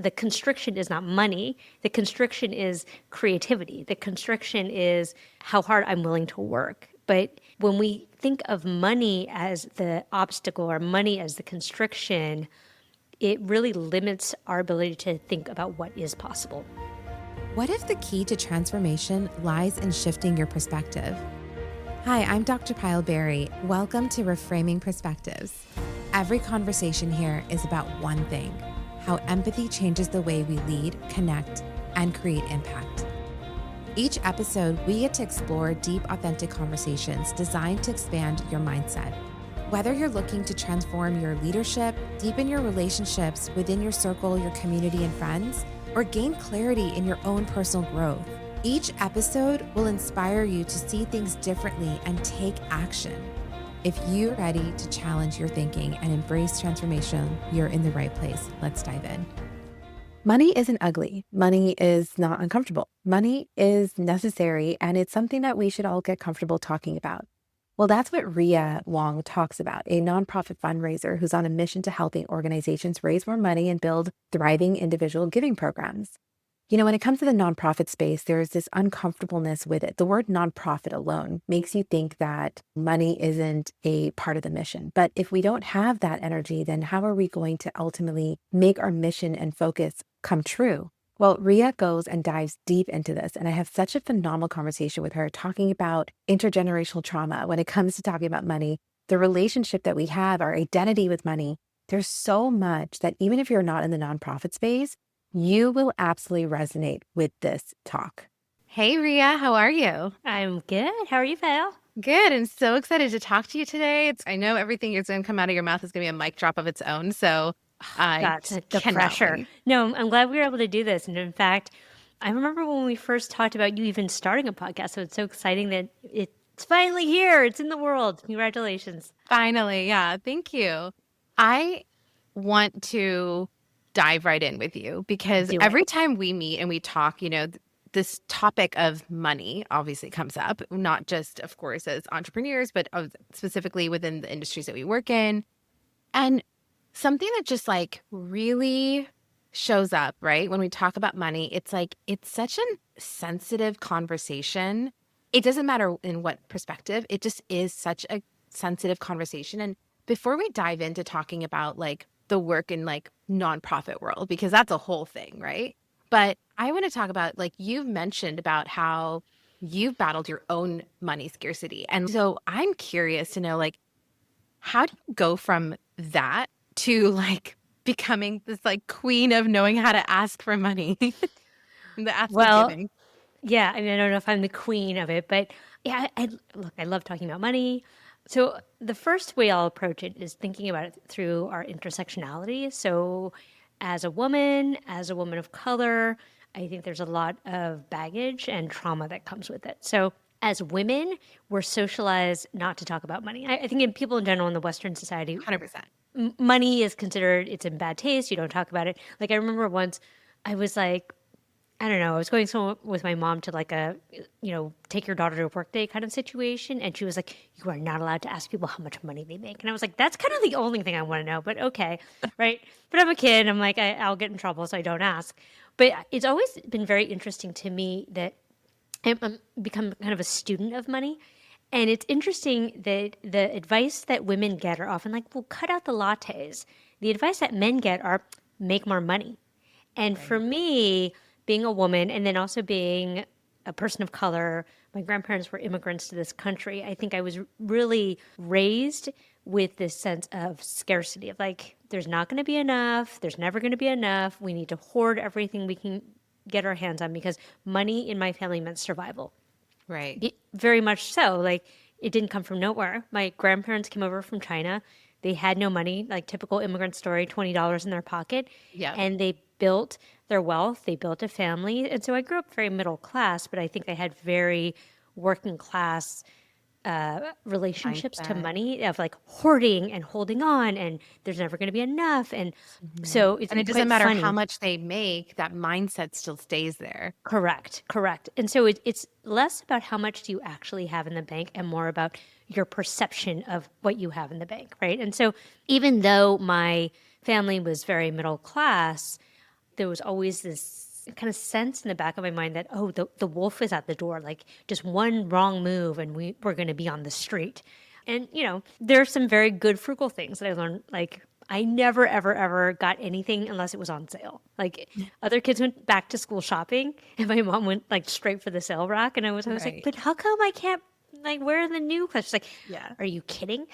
the constriction is not money. The constriction is creativity. The constriction is how hard I'm willing to work. But when we think of money as the obstacle or money as the constriction, it really limits our ability to think about what is possible. What if the key to transformation lies in shifting your perspective? Hi, I'm Dr. Payal Beri. Welcome to Reframing Perspectives. Every conversation here is about one thing: how empathy changes the way we lead, connect, and create impact. Each episode, we get to explore deep, authentic conversations designed to expand your mindset. Whether you're looking to transform your leadership, deepen your relationships within your circle, your community, and friends, or gain clarity in your own personal growth, each episode will inspire you to see things differently and take action. If you're ready to challenge your thinking and embrace transformation, you're in the right place. Let's dive in. Money isn't ugly. Money is not uncomfortable. Money is necessary, and it's something that we should all get comfortable talking about. Well, that's what Rhea Wong talks about, a nonprofit fundraiser who's on a mission to helping organizations raise more money and build thriving individual giving programs. You know, when it comes to the nonprofit space, there's this uncomfortableness with it. The word nonprofit alone makes you think that money isn't a part of the mission. But if we don't have that energy, then how are we going to ultimately make our mission and focus come true? Well, Rhea goes and dives deep into this, and I have such a phenomenal conversation with her talking about intergenerational trauma when it comes to talking about money, the relationship that we have, our identity with money. There's so much that even if you're not in the nonprofit space, you will absolutely resonate with this talk. Hey, Rhea, how are you? I'm good. How are you, Payal? Good. And so excited to talk to you today. I know everything that's going to come out of your mouth is going to be a mic drop of its own. So That's the cannot pressure. wait. No, I'm glad we were able to do this. And in fact, I remember when we first talked about you even starting a podcast. So it's so exciting that it's finally here. It's in the world. Congratulations. Finally. Yeah. Thank you. I want to dive right in with you because every time we meet and we talk, you know, this topic of money obviously comes up, not just, of course, as entrepreneurs, but specifically within the industries that we work in. And something that just like really shows up, right? When we talk about money, it's like, it's such a sensitive conversation. It doesn't matter in what perspective, it just is such a sensitive conversation. And before we dive into talking about like the work in like nonprofit world, because that's a whole thing, right? But I want to talk about, like, you've mentioned about how you've battled your own money scarcity. And so I'm curious to know, like, how do you go from that to like becoming this like queen of knowing how to ask for money? The ask of giving. Yeah, I mean, I don't know if I'm the queen of it, but yeah, I love talking about money. So the first way I'll approach it is thinking about it through our intersectionality. So as a woman of color, I think there's a lot of baggage and trauma that comes with it. So as women, we're socialized not to talk about money. I think in people in general in the Western society, 100%. Money is considered, it's in bad taste. You don't talk about it. Like I remember once I was like, I don't know, I was going with my mom to like a, take your daughter to a work day kind of situation. And she was like, you are not allowed to ask people how much money they make. And I was like, that's kind of the only thing I want to know, but okay. Right. But I'm a kid. I'm like, I'll get in trouble, so I don't ask. But it's always been very interesting to me that I'm become kind of a student of money. And it's interesting that the advice that women get are often like, well, cut out the lattes. The advice that men get are make more money. And for me, being a woman and then also being a person of color, my grandparents were immigrants to this country. I think I was really raised with this sense of scarcity of like, there's not going to be enough. There's never going to be enough. We need to hoard everything we can get our hands on because money in my family meant survival. Right. Very much so. Like it didn't come from nowhere. My grandparents came over from China. They had no money, like typical immigrant story, $20 in their pocket. Yeah. And they built their wealth. They built a family. And so I grew up very middle class, but I think I had very working class relationships to money of like hoarding and holding on and there's never going to be enough. And so it's And it doesn't matter funny. how much they make, that mindset still stays there. Correct. And so it's less about how much do you actually have in the bank and more about your perception of what you have in the bank, right? And so even though my family was very middle class, there was always this kind of sense in the back of my mind that, oh, the wolf is at the door. Like just one wrong move and we're going to be on the street. And, there are some very good frugal things that I learned. Like I never, ever, ever got anything unless it was on sale. Like other kids went back to school shopping and my mom went like straight for the sale rack. And I was like, Right. but how come I can't like wear the new clothes? She's like, Yeah. are you kidding?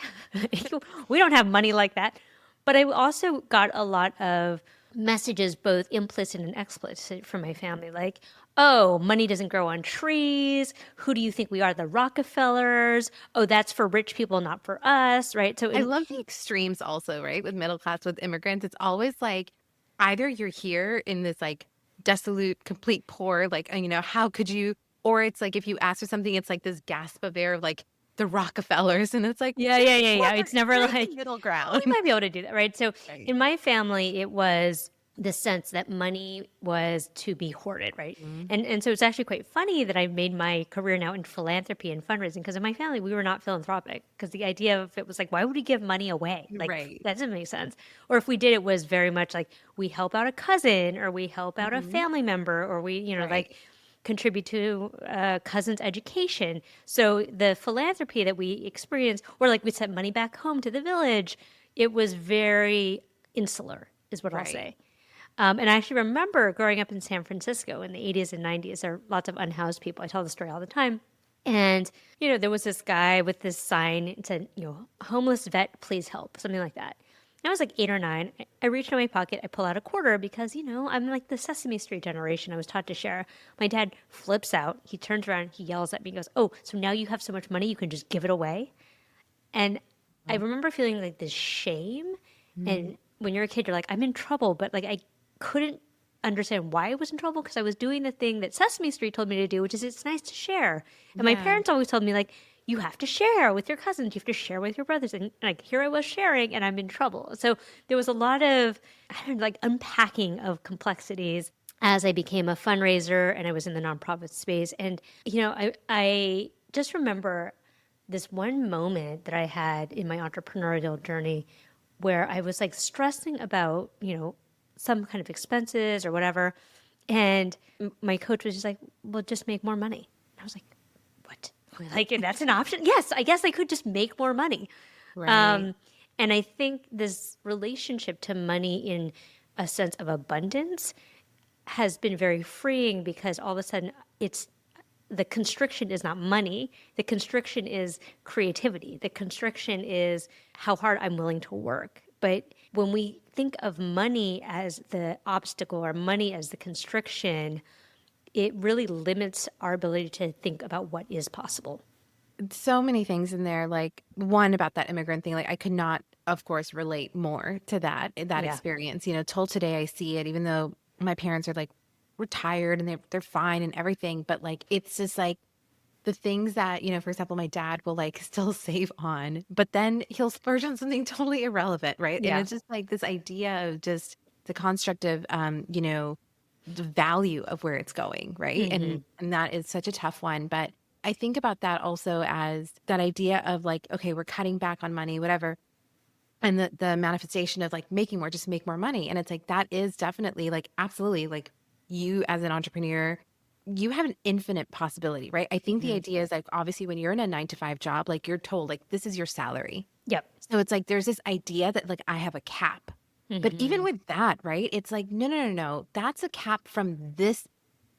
We don't have money like that. But I also got a lot of messages, both implicit and explicit, from my family. Like, oh, money doesn't grow on trees. Who do you think we are? The Rockefellers. Oh, that's for rich people, not for us. Right. So, I love the extremes also, right? With middle class, with immigrants, it's always like either you're here in this like desolate, complete poor, like, how could you? Or it's like if you ask for something, it's like this gasp of air of like the Rockefellers. And it's like, yeah, there's yeah, yeah, yeah. never, It's never there is like, a middle oh, ground. we might be able to do that. Right. So, Right. in my family, it was the sense that money was to be hoarded, right? Mhm. And so it's actually quite funny that I've made my career now in philanthropy and fundraising because in my family we were not philanthropic because the idea of it was like, why would we give money away? Like Right. that doesn't make sense. Or if we did, it was very much like we help out a cousin or we help out a Mhm. family member or we, Right. like contribute to a cousin's education. So the philanthropy that we experienced, or like we sent money back home to the village, it was very insular, is what I'll Right. say. And I actually remember growing up in San Francisco in the 80s and 90s. There are lots of unhoused people. I tell the story all the time. And, there was this guy with this sign. It said, homeless vet, please help, something like that. I was like 8 or 9. I reach in my pocket. I pull out a quarter because, I'm like the Sesame Street generation. I was taught to share. My dad flips out. He turns around. He yells at me. He goes, oh, so now you have so much money you can just give it away? And I remember feeling like this shame. Mhm. And when you're a kid, you're like, I'm in trouble. But like, I couldn't understand why I was in trouble because I was doing the thing that Sesame Street told me to do, which is it's nice to share. And my Yeah. parents always told me, like, you have to share with your cousins, you have to share with your brothers. And like, here I was sharing and I'm in trouble. So there was a lot of, I don't know, like unpacking of complexities as I became a fundraiser and I was in the nonprofit space. And, I just remember this one moment that I had in my entrepreneurial journey where I was like stressing about, some kind of expenses or whatever. And my coach was just like, well, just make more money. And I was like, what? Like, that's an option? Yes, I guess I could just make more money. Right. And I think this relationship to money in a sense of abundance has been very freeing because all of a sudden it's the constriction is not money. The constriction is creativity. The constriction is how hard I'm willing to work. But when we think of money as the obstacle or money as the constriction, it really limits our ability to think about what is possible. So many things in there. Like one about that immigrant thing. Like I could not, of course, relate more to that Yeah. experience. Till today I see it, even though my parents are like retired and they're fine and everything. But like it's just like the things that, for example, my dad will like still save on, but then he'll splurge on something totally irrelevant, right? And Yeah. it's just like this idea of just the construct of the value of where it's going, right? Hmm. And that is such a tough one. But I think about that also as that idea of like, okay, we're cutting back on money, whatever. And the manifestation of like making more, just make more money. And it's like that is definitely like absolutely like you as an entrepreneur, you have an infinite possibility, right? I think the Hmm. idea is like obviously when you're in a 9 to 5 job, like you're told like this is your salary. Yep. So it's like there's this idea that like I have a cap. But even Hmm. with that, right? It's like, no, no, no, no. That's a cap from this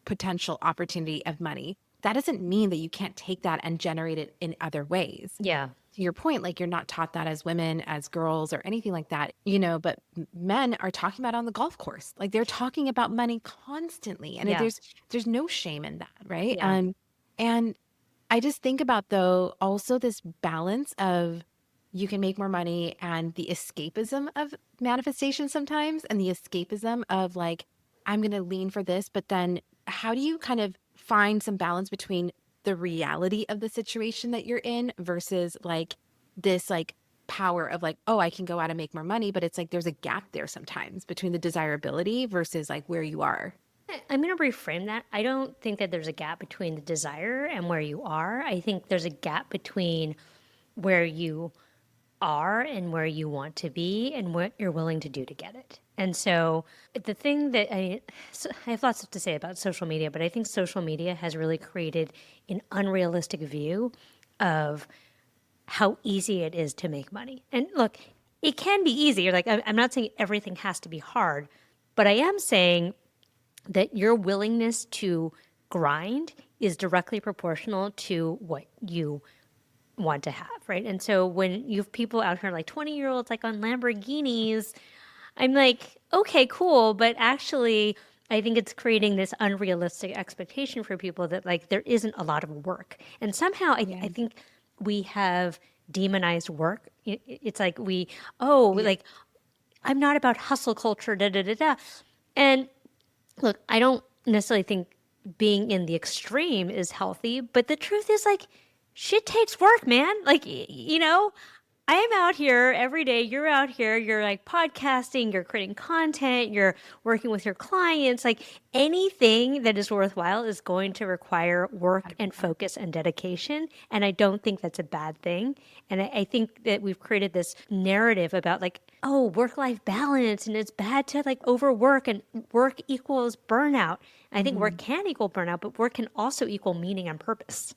potential opportunity of money. That doesn't mean that you can't take that and generate it in other ways. Yeah. To your point, like you're not taught that as women, as girls, or anything like that, but men are talking about it on the golf course. Like they're talking about money constantly. And Yeah. there's no shame in that, right? Yeah. And I just think about though also this balance of you can make more money and the escapism of manifestation sometimes and the escapism of like, I'm going to lean for this, but then how do you kind of find some balance between the reality of the situation that you're in versus like this like power of like, oh, I can go out and make more money, but it's like there's a gap there sometimes between the desirability versus like where you are. I'm going to reframe that. I don't think that there's a gap between the desire and where you are. I think there's a gap between where you are and where you want to be and what you're willing to do to get it. And so the thing that I have lots to say about social media, but I think social media has really created an unrealistic view of how easy it is to make money. And look, it can be easy. You're like, I'm not saying everything has to be hard, but I am saying that your willingness to grind is directly proportional to what you want to have, right? And so when you have people out here like 20-year-olds like on Lamborghinis, I'm like, okay, cool, but actually I think it's creating this unrealistic expectation for people that like there isn't a lot of work. And somehow I think we have demonized work. It's like like I'm not about hustle culture, da da da da. And look, I don't necessarily think being in the extreme is healthy, but the truth is like shit takes work, man. Like I am out here every day. You're out here. You're like podcasting, you're creating content, you're working with your clients. Like anything that is worthwhile is going to require work and focus and dedication. And I don't think that's a bad thing. And I think that we've created this narrative about like, oh, work life balance and it's bad to like overwork and work equals burnout. I think work can equal burnout, but work can also equal meaning and purpose.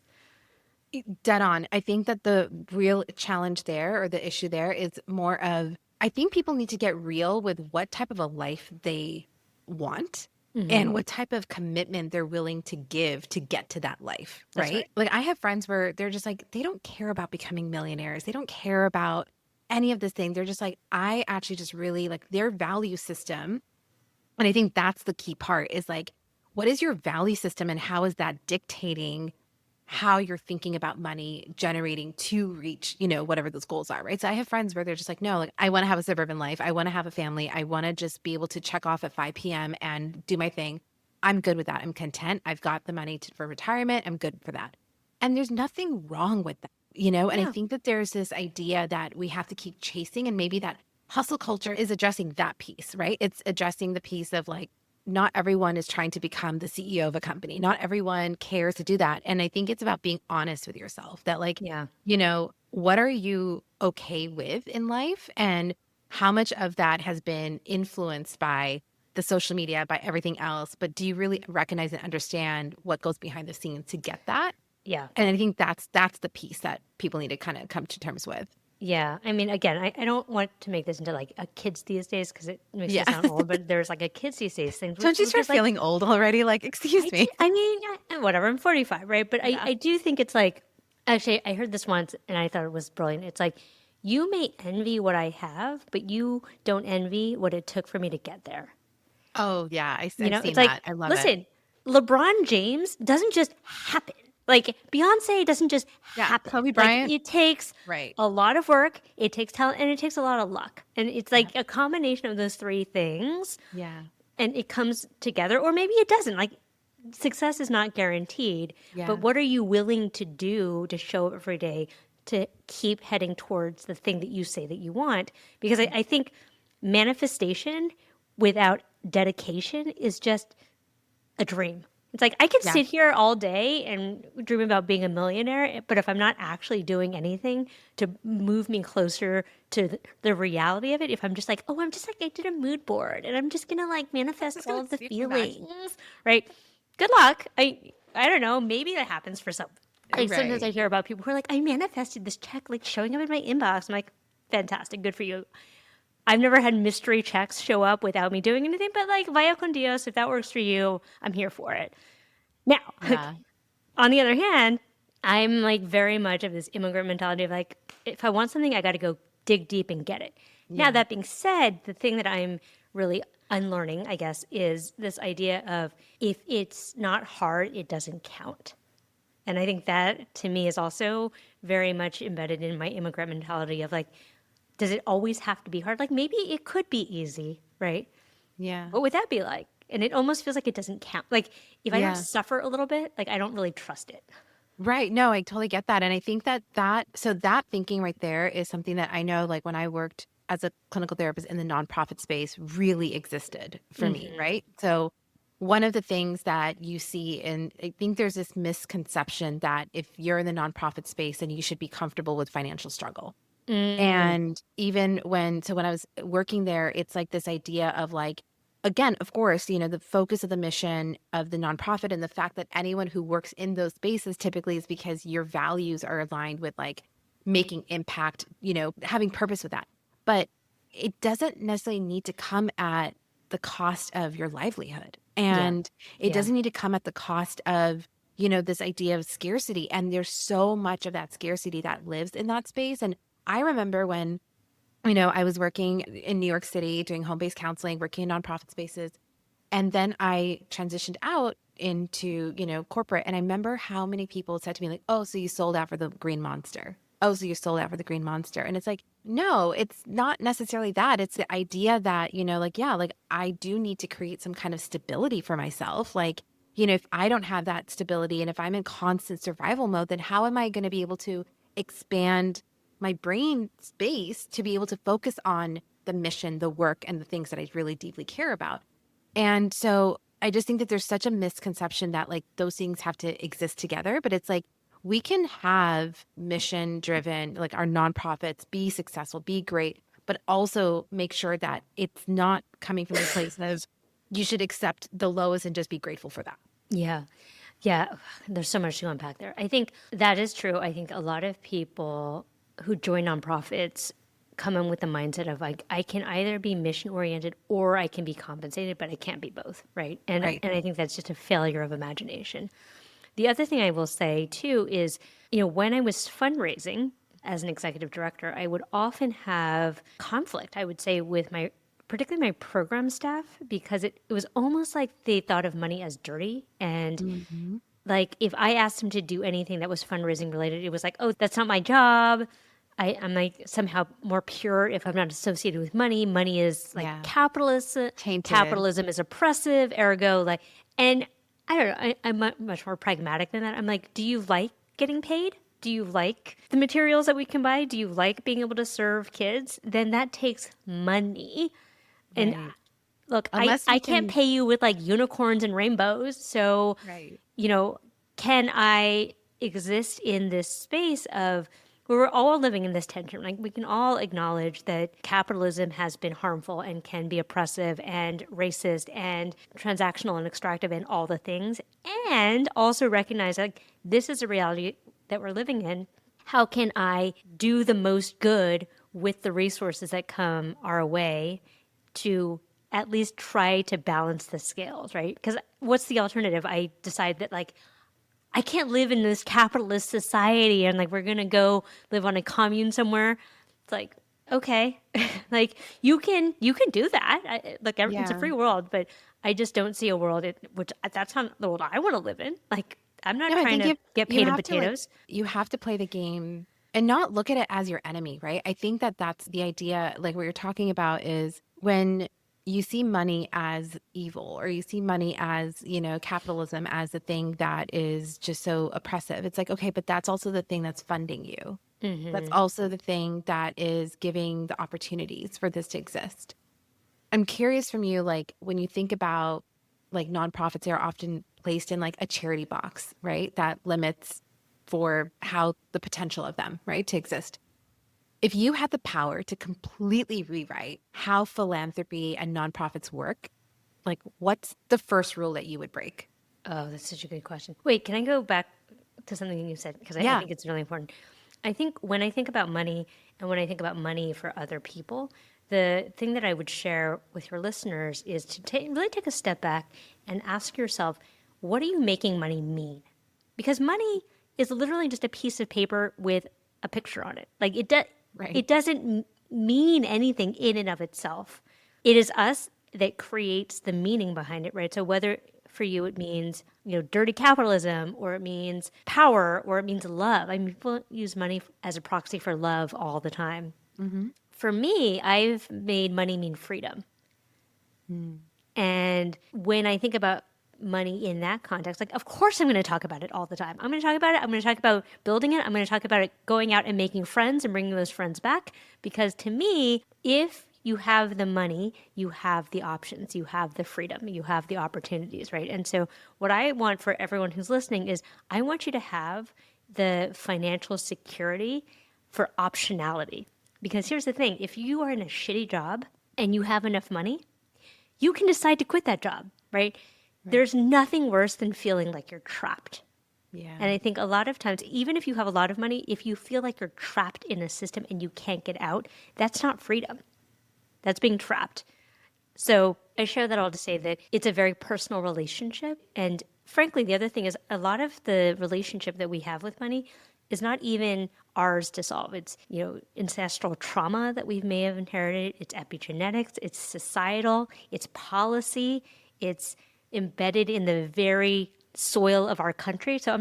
Dead on. I think that the real challenge there or the issue there is more of, I think people need to get real with what type of a life they want and what type of commitment they're willing to give to get to that life, right? Like I have friends where they're just like, they don't care about becoming millionaires. They don't care about any of this thing. They're just like, I actually just really like their value system. And I think that's the key part is like, what is your value system and how is that dictating how you're thinking about money generating to reach, whatever those goals are, right? So I have friends where they're just like, no, like I want to have a suburban life. I want to have a family. I want to just be able to check off at 5 p.m. and do my thing. I'm good with that. I'm content. I've got the money for retirement. I'm good for that. And there's nothing wrong with that, And I think that there's this idea that we have to keep chasing, and maybe that hustle culture is addressing that piece, right? It's addressing the piece of like, not everyone is trying to become the CEO of a company. Not everyone cares to do that. And I think it's about being honest with yourself that like, what are you okay with in life? And how much of that has been influenced by the social media, by everything else? But do you really recognize and understand what goes behind the scenes to get that? Yeah. And I think that's the piece that people need to kind of come to terms with. Yeah. I mean, again, I don't want to make this into like a kids these days because it makes me sound old, but there's like a kids these days thing. Don't you start feeling old already? Like, excuse me. I mean, whatever. I'm 45, right? But I do think it's like, actually, I heard this once and I thought it was brilliant. It's like, you may envy what I have, but you don't envy what it took for me to get there. Oh, yeah. I've seen it's that. like, I love listen, LeBron James doesn't just happen. Like Beyonce doesn't just happen. Kobe Bryant. Like, it takes a lot of work, it takes talent, and it takes a lot of luck. And it's like a combination of those three things. Yeah. And it comes together, or maybe it doesn't. Like success is not guaranteed, but what are you willing to do to show up every day to keep heading towards the thing that you say that you want? Because I think manifestation without dedication is just a dream. It's like I could sit here all day and dream about being a millionaire, but if I'm not actually doing anything to move me closer to the reality of it, if I'm just like, oh, I'm just like, I did a mood board and I'm just going to like manifest all of the feelings, right? Good luck. I don't know. Maybe that happens for some. Sometimes I hear about people who are like, I manifested this check like showing up in my inbox. I'm like, fantastic. Good for you. I've never had mystery checks show up without me doing anything, but like, vaya con Dios, if that works for you, I'm here for it. Now, on the other hand, I'm like very much of this immigrant mentality of like, if I want something, I got to go dig deep and get it. Now, that being said, the thing that I'm really unlearning, I guess, is this idea of if it's not hard, it doesn't count. And I think that to me is also very much embedded in my immigrant mentality of like, does it always have to be hard? Like maybe it could be easy, right? Yeah. What would that be like? And it almost feels like it doesn't count. Like if I don't suffer a little bit, like I don't really trust it. Right. No, I totally get that. And I think that that thinking right there is something that I know, like when I worked as a clinical therapist in the nonprofit space really existed for me, right? So one of the things that you see, and I think there's this misconception that if you're in the nonprofit space, then you should be comfortable with financial struggle. Mm, And even when I was working there, it's like this idea of like, again, of course, the focus of the mission of the nonprofit and the fact that anyone who works in those spaces typically is because your values are aligned with like making impact, having purpose with that. But it doesn't necessarily need to come at the cost of your livelihood. yeah. And it Yeah. doesn't need to come at the cost of, this idea of scarcity. And there's so much of that scarcity that lives in that space. And I remember when, I was working in New York City doing home-based counseling, working in nonprofit spaces. And then I transitioned out into, corporate. And I remember how many people said to me, like, oh, so you sold out for the green monster. Oh, so you sold out for the green monster. And it's like, no, it's not necessarily that. It's the idea that, like, yeah, like I do need to create some kind of stability for myself. Like, if I don't have that stability and if I'm in constant survival mode, then how am I going to be able to expand my brain space to be able to focus on the mission, the work, and the things that I really deeply care about? And so I just think that there's such a misconception that like those things have to exist together, but it's like we can have mission driven, like our nonprofits be successful, be great, but also make sure that it's not coming from the place of you should accept the lowest and just be grateful for that. Yeah. Yeah. There's so much to unpack there. I think that is true. I think a lot of people who join nonprofits come in with the mindset of like, I can either be mission oriented or I can be compensated, but I can't be both. Right. Right. And I think that's just a failure of imagination. The other thing I will say too is, when I was fundraising as an executive director, I would often have conflict, I would say, with particularly my program staff, because it was almost like they thought of money as dirty. And Mm-hmm. like if I asked them to do anything that was fundraising related, it was like, oh, that's not my job. I'm like somehow more pure if I'm not associated with money. Money is like Yeah. capitalist. Tainted. Capitalism is oppressive. Ergo, like, and I don't know. I'm much more pragmatic than that. I'm like, do you like getting paid? Do you like the materials that we can buy? Do you like being able to serve kids? Then that takes money. And Right. look, Unless I we can't can. pay you with like unicorns and rainbows. So, Right. you know, can I exist in this space of where we're all living in this tension? Like we can all acknowledge that capitalism has been harmful and can be oppressive and racist and transactional and extractive and all the things. And also recognize like this is a reality that we're living in. How can I do the most good with the resources that come our way to at least try to balance the scales, right? Because what's the alternative? I decide that like I can't live in this capitalist society and like we're gonna go live on a commune somewhere. It's like okay, like you can do that. It's a Yeah. free world, but I just don't see a world in which that's not the world I want to live in. Like I'm not No, I trying think to get you paid in have to like potatoes. you have to play the game and not look at it as your enemy, right? I think that that's the idea. Like what you're talking about is when you see money as evil or you see money as, capitalism as the thing that is just so oppressive. It's like, okay, but that's also the thing that's funding you. That's Hmm. also the thing that is giving the opportunities for this to exist. I'm curious from you, like when you think about like nonprofits, they are often placed in like a charity box, right? That limits for how the potential of them, right, to exist. If you had the power to completely rewrite how philanthropy and nonprofits work, like what's the first rule that you would break? Oh, that's such a good question. Wait, can I go back to something you said? Because I Yeah. think it's really important. I think when I think about money and when I think about money for other people, the thing that I would share with your listeners is to really take a step back and ask yourself, what are you making money mean? Because money is literally just a piece of paper with a picture on it. Like Right. it doesn't mean anything in and of itself. It is us that creates the meaning behind it, right? So whether for you it means, dirty capitalism or it means power or it means love. I mean, people use money as a proxy for love all the time. Mm-hmm. For me, I've made money mean freedom. Mm. And when I think about money in that context, like, of course I'm going to talk about it all the time. I'm going to talk about it. I'm going to talk about building it. I'm going to talk about it going out and making friends and bringing those friends back. Because to me, if you have the money, you have the options, you have the freedom, you have the opportunities, right? And so, what I want for everyone who's listening is I want you to have the financial security for optionality. Because here's the thing, if you are in a shitty job and you have enough money, you can decide to quit that job, right? There's nothing worse than feeling like you're trapped. Yeah. And I think a lot of times, even if you have a lot of money, if you feel like you're trapped in a system and you can't get out, that's not freedom. That's being trapped. So I share that all to say that it's a very personal relationship. And frankly, the other thing is a lot of the relationship that we have with money is not even ours to solve. It's, ancestral trauma that we may have inherited. It's epigenetics. It's societal. It's policy. It's embedded in the very soil of our country. So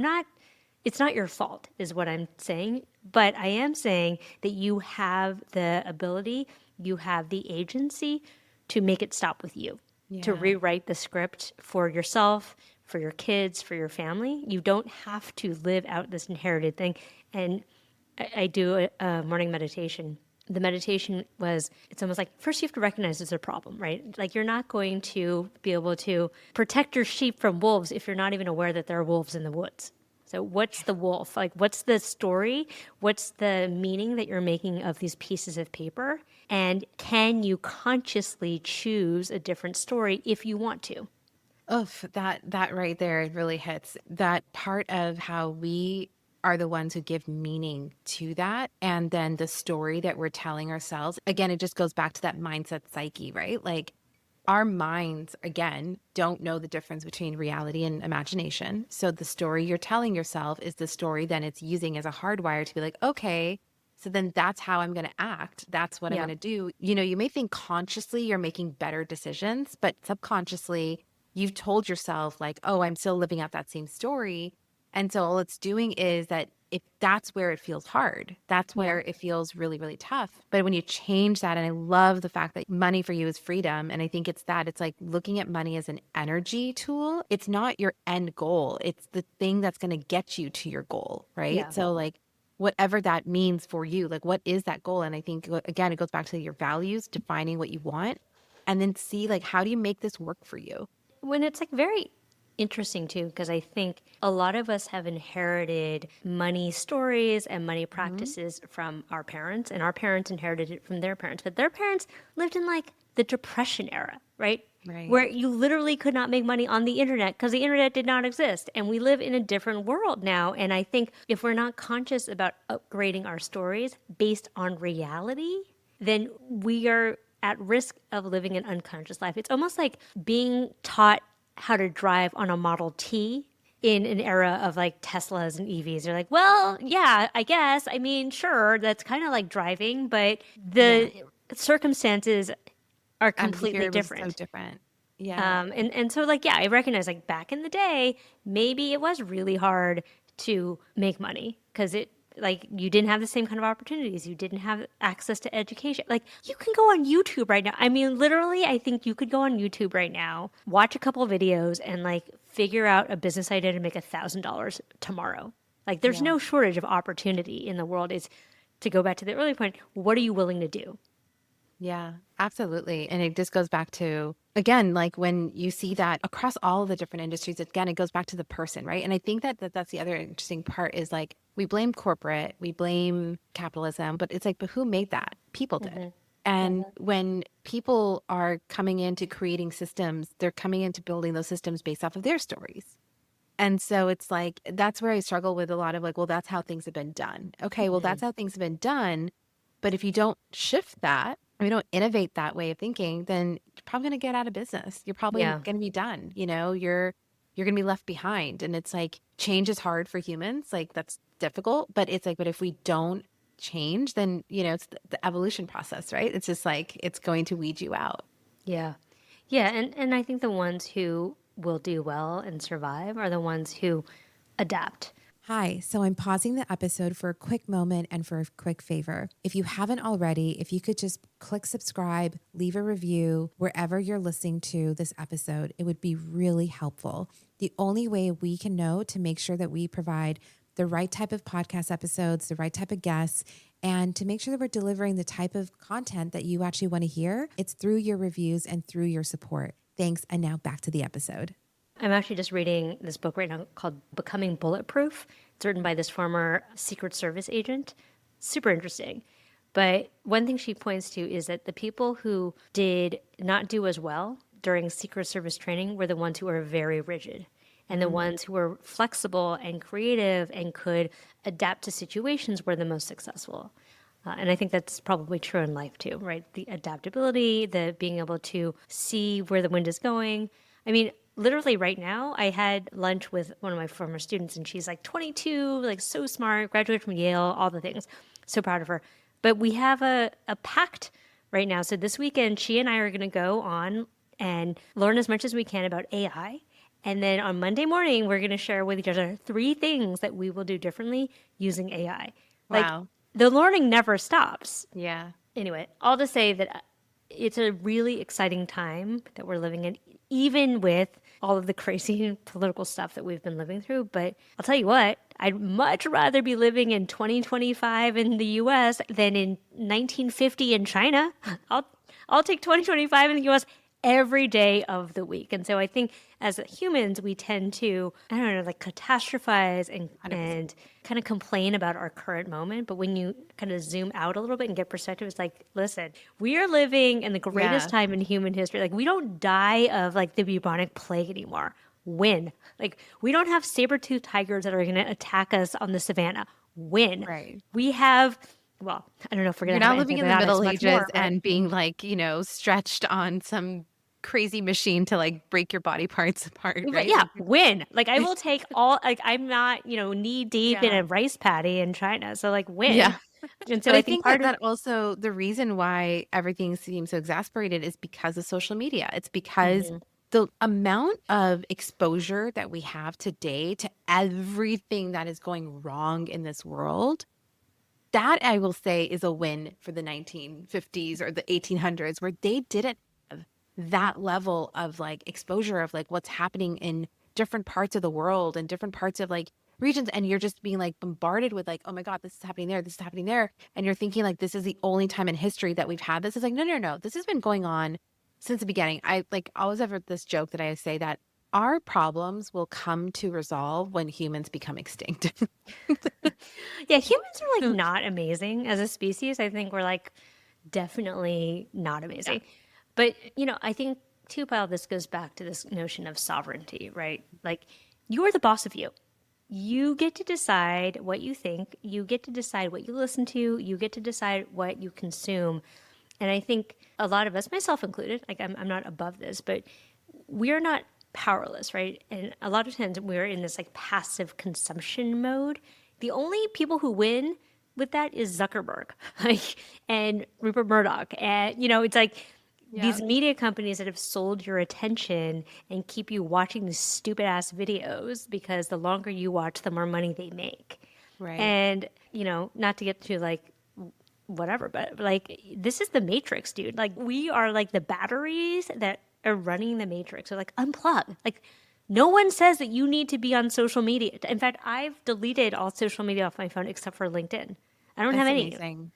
it's not your fault is what I'm saying. But I am saying that you have the ability, you have the agency to make it stop with you, to rewrite the script for yourself, for your kids, for your family. You don't have to live out this inherited thing. And I do a morning meditation. The meditation it's almost like first you have to recognize there's a problem, right? Like you're not going to be able to protect your sheep from wolves if you're not even aware that there are wolves in the woods. So what's the wolf? Like what's the story? What's the meaning that you're making of these pieces of paper? And can you consciously choose a different story if you want to? Oh, that right there really hits that part of how we are the ones who give meaning to that. And then the story that we're telling ourselves, again, it just goes back to that mindset psyche, right? Like our minds, again, don't know the difference between reality and imagination. So the story you're telling yourself is the story then it's using as a hardwire to be like, okay, so then that's how I'm going to act. That's what I'm going to do. You may think consciously you're making better decisions, but subconsciously you've told yourself like, oh, I'm still living out that same story. And so all it's doing is that if that's where it feels hard, that's where it feels really, really tough. But when you change that, and I love the fact that money for you is freedom. And I think it's like looking at money as an energy tool. It's not your end goal. It's the thing that's going to get you to your goal, right? Yeah. So like whatever that means for you, like what is that goal? And I think, again, it goes back to your values, defining what you want, and then see like, how do you make this work for you? When it's like very interesting too, because I think a lot of us have inherited money stories and money practices from our parents, and our parents inherited it from their parents, but their parents lived in like the Depression era, right? Right. Where you literally could not make money on the internet because the internet did not exist. And we live in a different world now. And I think if we're not conscious about upgrading our stories based on reality, then we are at risk of living an unconscious life. It's almost like being taught how to drive on a Model T in an era of like Teslas and EVs. They're like, well, yeah, I guess. I mean, sure, that's kind of like driving, but the circumstances are And here completely it was so different. different. Yeah. And so like, yeah, I recognize like back in the day, maybe it was really hard to make money because it like you didn't have the same kind of opportunities. You didn't have access to education. Like you can go on YouTube right now. I mean, literally, I think you could go on YouTube right now, watch a couple videos and like figure out a business idea to make $1,000 tomorrow. Like there's no shortage of opportunity in the world. It's to go back to the earlier point, what are you willing to do? Yeah, absolutely. And it just goes back to, again, like when you see that across all of the different industries, again, it goes back to the person, right? And I think that's the other interesting part is like we blame corporate, we blame capitalism, but it's like, but who made that? People did. And when people are coming into creating systems, they're coming into building those systems based off of their stories. And so it's like, that's where I struggle with a lot of like, well, that's how things have been done. Okay, well, that's how things have been done. But if you don't shift that, or you don't innovate that way of thinking, then you're probably going to get out of business. You're probably Yeah. going to be done. You're going to be left behind. And it's like, change is hard for humans. Like that's difficult, but it's like, but if we don't change, then, it's the evolution process, right? It's just like, it's going to weed you out. Yeah. Yeah. And I think the ones who will do well and survive are the ones who adapt. Hi, so I'm pausing the episode for a quick moment and for a quick favor. If you haven't already, if you could just click subscribe, leave a review wherever you're listening to this episode, it would be really helpful. The only way we can know to make sure that we provide the right type of podcast episodes, the right type of guests, and to make sure that we're delivering the type of content that you actually want to hear, it's through your reviews and through your support. Thanks, and now back to the episode. I'm actually just reading this book right now called Becoming Bulletproof. It's written by this former Secret Service agent. super interesting. But one thing she points to is that the people who did not do as well during Secret Service training were the ones who were very rigid and the ones who were flexible and creative and could adapt to situations were the most successful. And I think that's probably true in life too, right? The adaptability, the being able to see where the wind is going. I mean, literally right now, I had lunch with one of my former students, and she's like 22, like so smart, graduated from Yale, all the things. So proud of her. But we have a pact right now. So this weekend, she and I are going to go on and learn as much as we can about AI. And then on Monday morning, we're going to share with each other 3 things that we will do differently using AI. Like, Wow. the learning never stops. Yeah. Anyway, all to say that it's a really exciting time that we're living in, even with all of the crazy political stuff that we've been living through. But I'll tell you what, I'd much rather be living in 2025 in the US than in 1950 in China. I'll take 2025 in the US every day of the week. And so I think as humans, we tend to, I don't know, like catastrophize and 100%. kind of complain about our current moment. But when you kind of zoom out a little bit and get perspective, it's like, listen, we are living in the greatest time in human history. Like, we don't die of like the bubonic plague anymore. Win. Like, we don't have saber-toothed tigers that are going to attack us on the savannah. Win. Right. We have, well, I don't know if we're You're going to have not living in the antibiotics Middle much Ages more, but and being like, stretched on some crazy machine to like break your body parts apart, but right? yeah, Like, win. Like, I will take all, like, I'm not, knee deep in yeah. a rice paddy in China. So like, win. Yeah. And so But I I think think that part of, that also the reason why everything seems so exasperated is because of social media. It's because Mhm. the amount of exposure that we have today to everything that is going wrong in this world, that I will say is a win for the 1950s or the 1800s, where they didn't have that level of like exposure of like what's happening in different parts of the world and different parts of like regions. And you're just being like bombarded with like, oh my God, this is happening there, this is happening there. And you're thinking like, this is the only time in history that we've had this. Is like, no, no, no. This has been going on since the beginning. I like always have this joke that I say that our problems will come to resolve when humans become extinct. yeah, humans are like not amazing as a species. I think we're like definitely not Yeah. amazing. But, I think too, Pyle, this goes back to this notion of sovereignty, right? Like, you are the boss of you. You get to decide what you think. You get to decide what you listen to. You get to decide what you consume. And I think a lot of us, myself included, like I'm not above this, but we're not powerless, right? And a lot of times we're in this like passive consumption mode. The only people who win with that is Zuckerberg, like, and Rupert Murdoch. And, it's like Yeah. these media companies that have sold your attention and keep you watching these stupid ass videos because the longer you watch, the more money they make. Right. And, not to get to like whatever, but like this is the matrix, dude. Like, we are like the batteries that are running the matrix. So like, unplug. Like, no one says that you need to be on social media. In fact, I've deleted all social media off my phone except for LinkedIn. I don't have That's any. amazing.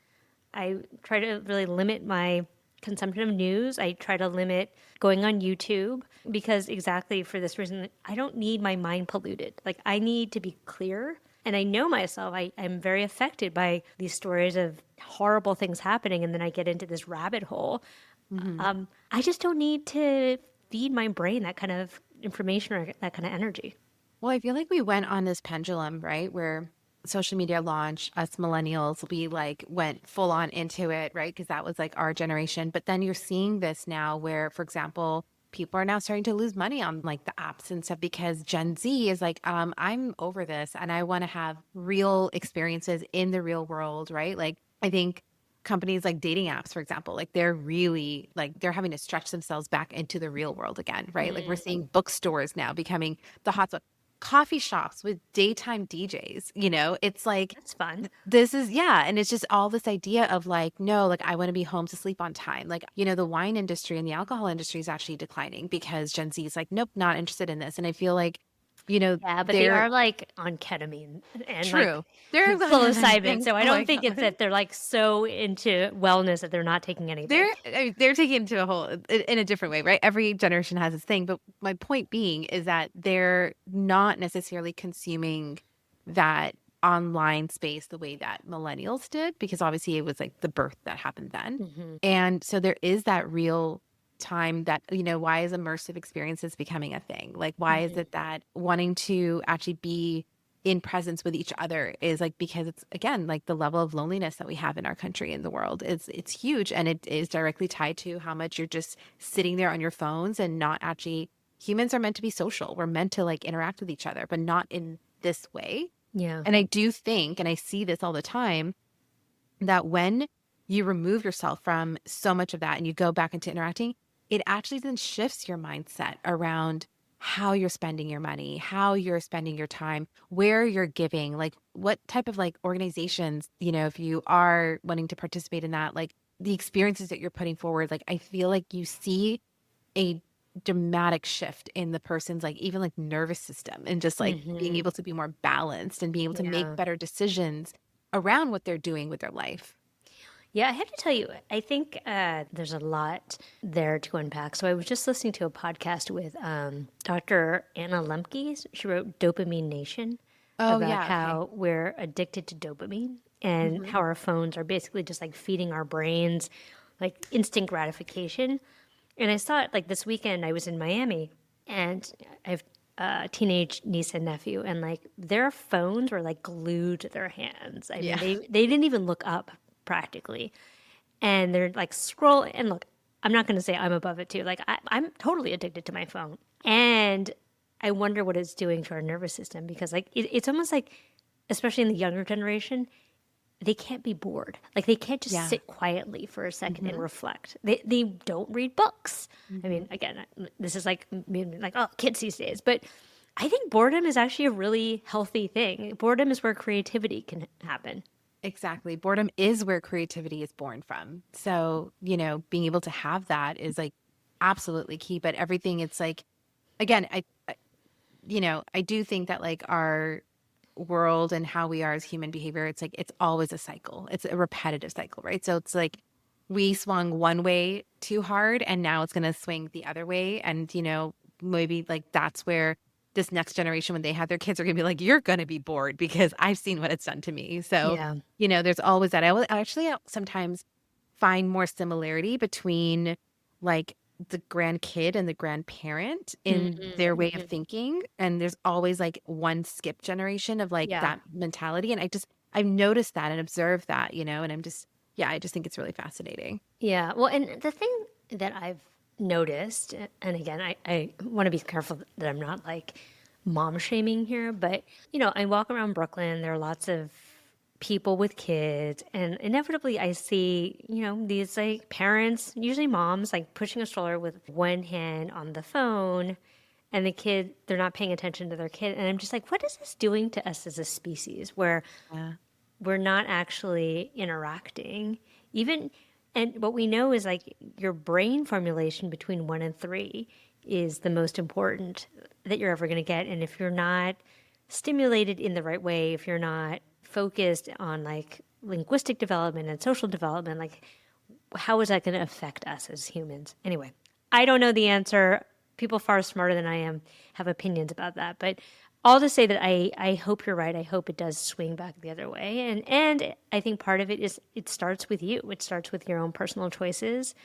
I try to really limit my consumption of news. I try to limit going on YouTube because exactly for this reason, I don't need my mind polluted. Like, I need to be clear. And I know myself, I'm very affected by these stories of horrible things happening. And then I get into this rabbit hole. Mhm. I just don't need to feed my brain that kind of information or that kind of energy. Well, I feel like we went on this pendulum, right? Where social media launched, us millennials, we like went full on into it, right? Because that was like our generation. But then you're seeing this now where, for example, people are now starting to lose money on like the apps and stuff because Gen Z is like, I'm over this and I want to have real experiences in the real world, right? Like, I think companies like dating apps, for example, like they're really like they're having to stretch themselves back into the real world again, right? Like we're seeing bookstores now becoming the hotspot, coffee shops with daytime DJs, it's like That's fun. this is, yeah. And it's just all this idea of like, no, like I want to be home to sleep on time. Like, the wine industry and the alcohol industry is actually declining because Gen Z is like, nope, not interested in this. And I feel like, Yeah, but they they're are like on ketamine and like true. They're psilocybin. things. So I Oh my don't think it's God. that they're like so into wellness that they're not taking anything. They're taking it to a whole in a different way, right? Every generation has its thing, but my point being is that they're not necessarily consuming that online space the way that millennials did, because obviously it was like the birth that happened then. Hmm. And so there is that real time that, why is immersive experiences becoming a thing? Like, why is Hmm. it that wanting to actually be in presence with each other is like, because it's, again, like the level of loneliness that we have in our country and the world, it's huge. And it is directly tied to how much you're just sitting there on your phones and not actually, humans are meant to be social. We're meant to like interact with each other, but not in this way. Yeah. And I do think, and I see this all the time, that when you remove yourself from so much of that and you go back into interacting, it actually then shifts your mindset around how you're spending your money, how you're spending your time, where you're giving, like what type of like organizations, if you are wanting to participate in that, like the experiences that you're putting forward, like I feel like you see a dramatic shift in the person's like even like nervous system and just like being Hmm. able to be more balanced and being able to make Yeah. better decisions around what they're doing with their life. Yeah, I have to tell you, I think there's a lot there to unpack. So I was just listening to a podcast with Dr. Anna Lemke. She wrote Dopamine Nation Oh about yeah, okay. how we're addicted to dopamine and Mhm. how our phones are basically just like feeding our brains like instant gratification. And I saw it like this weekend. I was in Miami and I have a teenage niece and nephew, and like their phones were like glued to their hands. I mean, Yeah. they didn't even look up practically, and they're like scroll. And look, I'm not going to say I'm above it too. Like I'm totally addicted to my phone, and I wonder what it's doing to our nervous system because like it's almost like, especially in the younger generation, they can't be bored. Like they can't just Yeah. sit quietly for a second and Mhm. reflect. They don't read books. I mean, Mhm. again, this is like like oh, kids these days, but I think boredom is actually a really healthy thing. Boredom is where creativity can happen. Exactly. Boredom is where creativity is born from. So, being able to have that is like absolutely key, but everything it's like, again, I do think that like our world and how we are as human behavior, it's like it's always a cycle. It's a repetitive cycle, right? So it's like we swung one way too hard and now it's going to swing the other way. And, maybe like that's where this next generation, when they have their kids, are going to be like, you're going to be bored because I've seen what it's done to me. So, Yeah. there's always that. I actually sometimes find more similarity between like the grandkid and the grandparent in their way of Mm-hmm. thinking. And there's always like one skip generation of like Yeah. that mentality. And I've noticed that and observed that, and yeah, I just think it's really fascinating. Yeah. Well, and the thing that I've noticed, and again, I want to be careful that I'm not like mom shaming here, but I walk around Brooklyn, there are lots of people with kids, and inevitably I see, these like parents, usually moms, like pushing a stroller with one hand on the phone. And the kid, they're not paying attention to their kid. And I'm just like, what is this doing to us as a species where Yeah. we're not actually interacting? Even, and what we know is like your brain formulation between 1 and 3 is the most important that you're ever going to get. And if you're not stimulated in the right way, if you're not focused on like linguistic development and social development, like how is that going to affect us as humans? Anyway, I don't know the answer. People far smarter than I am have opinions about that. But all to say that I hope you're right. I hope it does swing back the other way. And I think part of it is it starts with you. It starts with your own personal choices.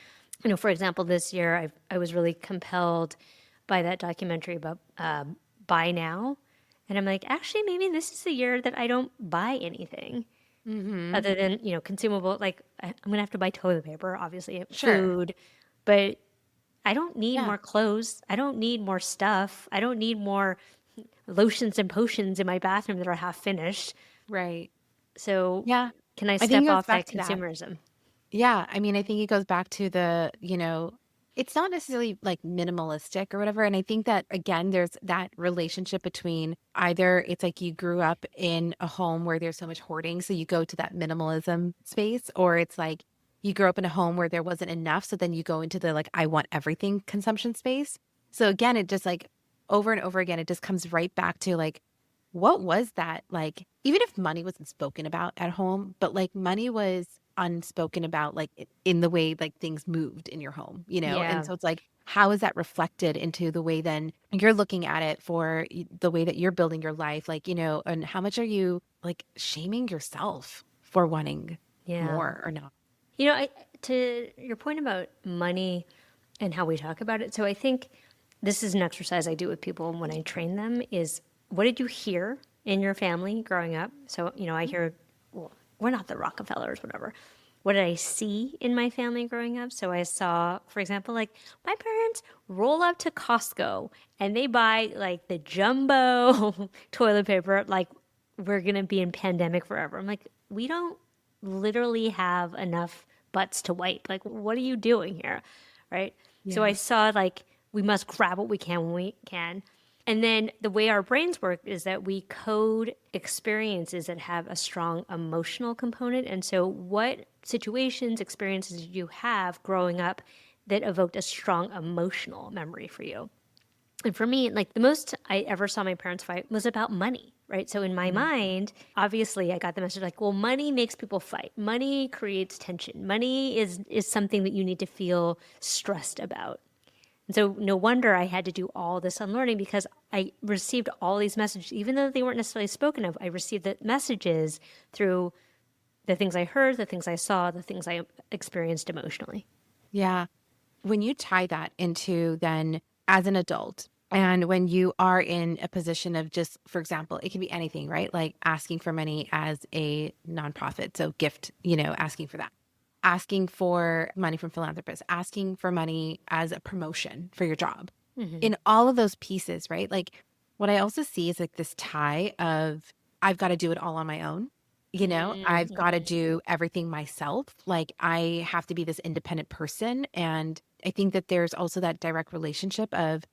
For example, this year I was really compelled by that documentary about buy now. And I'm like, actually, maybe this is the year that I don't buy anything Mm-hmm. other than consumable. Like I'm gonna have to buy toilet paper, obviously, Sure. food, but I don't need Yeah. more clothes. I don't need more stuff. I don't need more lotions and potions in my bathroom that are half finished. Right. So Yeah. can I I think it step goes off back that to that. consumerism? Yeah, I mean, I think it goes back to the, it's not necessarily like minimalistic or whatever. And I think that again, there's that relationship between either it's like you grew up in a home where there's so much hoarding, so you go to that minimalism space, or it's like you grew up in a home where there wasn't enough, so then you go into the like I want everything consumption space. So again, it just like over and over again, it just comes right back to like what was that like, even if money wasn't spoken about at home, but like money was unspoken about like in the way like things moved in your home, and Yeah. so it's like how is that reflected into the way then you're looking at it for the way that you're building your life? Like, and how much are you like shaming yourself for wanting Yeah. more or not? To your point about money and how we talk about it, so I think this is an exercise I do with people when I train them is what did you hear in your family growing up? So, I hear, well, we're not the Rockefellers, whatever. What did I see in my family growing up? So I saw, for example, like my parents roll up to Costco and they buy like the jumbo toilet paper, like we're going to be in pandemic forever. I'm like, we don't literally have enough butts to wipe. Like, what are you doing here? Right. So I Yeah. saw like we must grab what we can when we can. And then the way our brains work is that we code experiences that have a strong emotional component. And so, what situations, experiences did you have growing up that evoked a strong emotional memory for you? And for me, like the most I ever saw my parents fight was about money, right? So in my mind, obviously I got the message like, well, money makes people fight. Money creates tension. Money is something that you need to feel stressed about. And so no wonder I had to do all this unlearning because I received all these messages, even though they weren't necessarily spoken of. I received the messages through the things I heard, the things I saw, the things I experienced emotionally. Yeah. When you tie that into then as an adult, and when you are in a position of just, for example, it can be anything, right? Like asking for money as a nonprofit. So gift, asking for that, asking for money from philanthropists, asking for money as a promotion for your job. In all of those pieces, right? Like what I also see is like this tie of I've got to do it all on my own. I've got to do everything myself. Like I have to be this independent person. And I think that there's also that direct relationship of,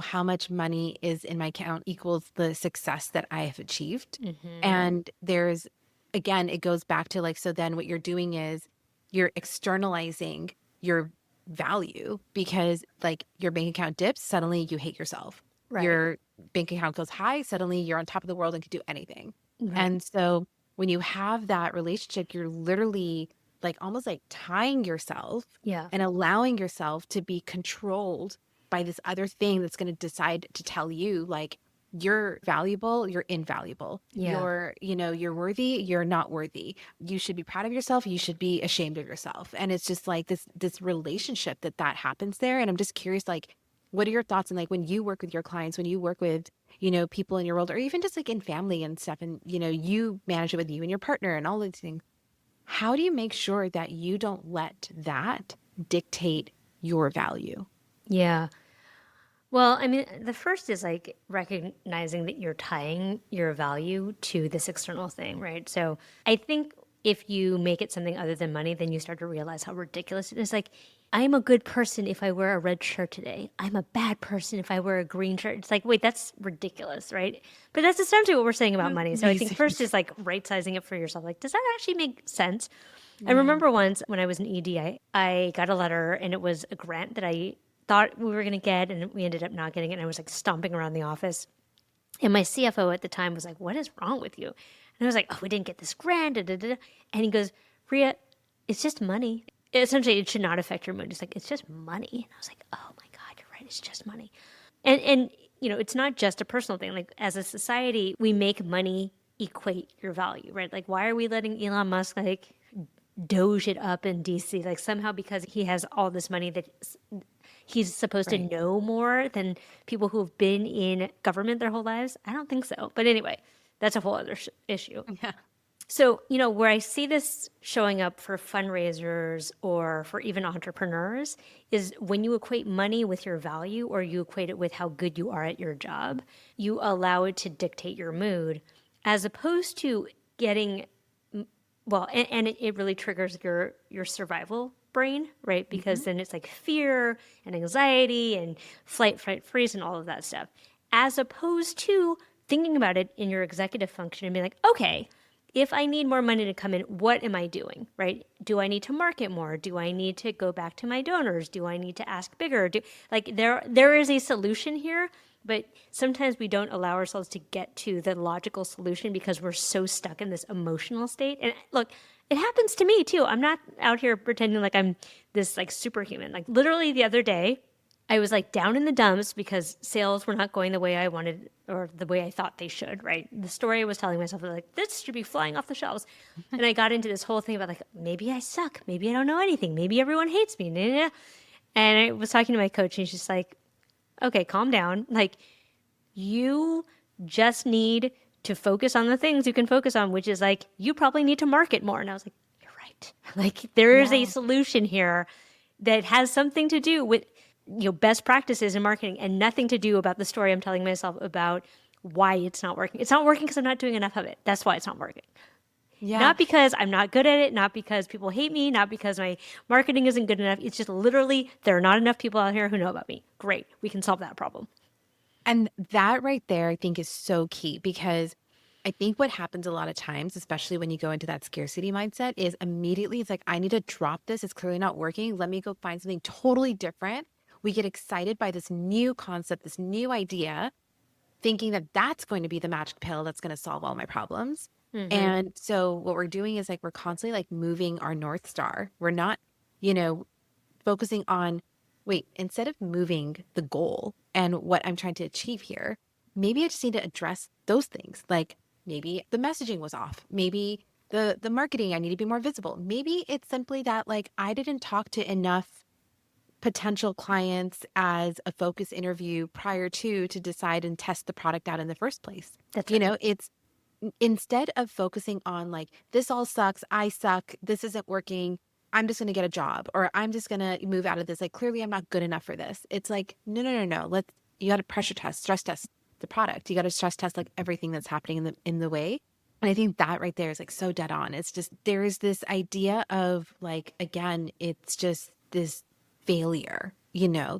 how much money is in my account equals the success that I have achieved. And there's, again, it goes back to like, so then what you're doing is you're externalizing your value because like your bank account dips, suddenly you hate yourself. Right. Your bank account goes high, suddenly you're on top of the world and can do anything. Right. And so when you have that relationship, you're literally like almost like tying yourself Yeah. and allowing yourself to be controlled by this other thing that's going to decide to tell you like you're valuable, you're invaluable. Yeah. You're worthy, you're not worthy. You should be proud of yourself, you should be ashamed of yourself. And it's just like this relationship that happens there. And I'm just curious, like, what are your thoughts on like when you work with your clients, when you work with, people in your world, or even just like in family and stuff, and you manage it with you and your partner and all these things. How do you make sure that you don't let that dictate your value? Yeah. Well, I mean, the first is like recognizing that you're tying your value to this external thing, right? So I think if you make it something other than money, then you start to realize how ridiculous it is. Like, I'm a good person if I wear a red shirt today. I'm a bad person if I wear a green shirt. It's like, wait, that's ridiculous, right? But that's essentially what we're saying about money. So I think Amazing. first is like right sizing it for yourself. Like, does that actually make sense? I Yeah. remember once when I was an ED, I got a letter and it was a grant that I thought we were going to get and we ended up not getting it. And I was like stomping around the office. And my CFO at the time was like, what is wrong with you? And I was like, oh, we didn't get this grant. Da, da, da. And he goes, Rhea, it's just money. Essentially, it should not affect your mood. It's like, it's just money. And I was like, oh my God, you're right. It's just money. And it's not just a personal thing. Like as a society, we make money equate your value, right? Like why are we letting Elon Musk like doge it up in DC? Like somehow because he has all this money that he's supposed to Right. know more than people who have been in government their whole lives? I don't think so. But anyway, that's a whole other issue. Yeah. So, where I see this showing up for fundraisers or for even entrepreneurs is when you equate money with your value or you equate it with how good you are at your job, you allow it to dictate your mood as opposed to getting, well, and it really triggers your survival brain, right? Because then it's like fear and anxiety and flight, fight, freeze and all of that stuff, as opposed to thinking about it in your executive function and being like, okay, if I need more money to come in, what am I doing, right? Do I need to market more? Do I need to go back to my donors? Do I need to ask bigger? There is a solution here, but sometimes we don't allow ourselves to get to the logical solution because we're so stuck in this emotional state. And look, it happens to me too. I'm not out here pretending like I'm this like superhuman. Like literally the other day, I was like down in the dumps because sales were not going the way I wanted or the way I thought they should, right? The story I was telling myself was like, this should be flying off the shelves. And I got into this whole thing about like, maybe I suck. Maybe I don't know anything. Maybe everyone hates me. Nah, nah, nah. And I was talking to my coach and she's just like, okay, calm down. Like, you just need to focus on the things you can focus on, which is like, you probably need to market more. And I was like, you're right. Like, there is a Yeah. solution here that has something to do with, best practices in marketing and nothing to do about the story I'm telling myself about why it's not working. It's not working because I'm not doing enough of it. That's why it's not working. Yeah. Not because I'm not good at it, not because people hate me, not because my marketing isn't good enough. It's just literally there are not enough people out here who know about me. Great. We can solve that problem. And that right there, I think is so key because I think what happens a lot of times, especially when you go into that scarcity mindset, is immediately it's like, I need to drop this. It's clearly not working. Let me go find something totally different. We get excited by this new concept, this new idea, thinking that that's going to be the magic pill that's going to solve all my problems. Mm-hmm. And so what we're doing is like, we're constantly like moving our North Star. We're not, you know, focusing on, wait, instead of moving the goal and what I'm trying to achieve here, maybe I just need to address those things. Like maybe the messaging was off. Maybe the marketing, I need to be more visible. Maybe it's simply that like I didn't talk to enough potential clients as a focus interview prior to decide and test the product out in the first place. That's You right. know, it's instead of focusing on like, this all sucks, I suck, this isn't working, I'm just going to get a job or I'm just going to move out of this. Like, clearly I'm not good enough for this. It's like, no, no, no, no. You got to pressure test, stress test the product. You got to stress test like everything that's happening in the way. And I think that right there is like so dead on. It's just, there is this idea of like, again, it's just this failure,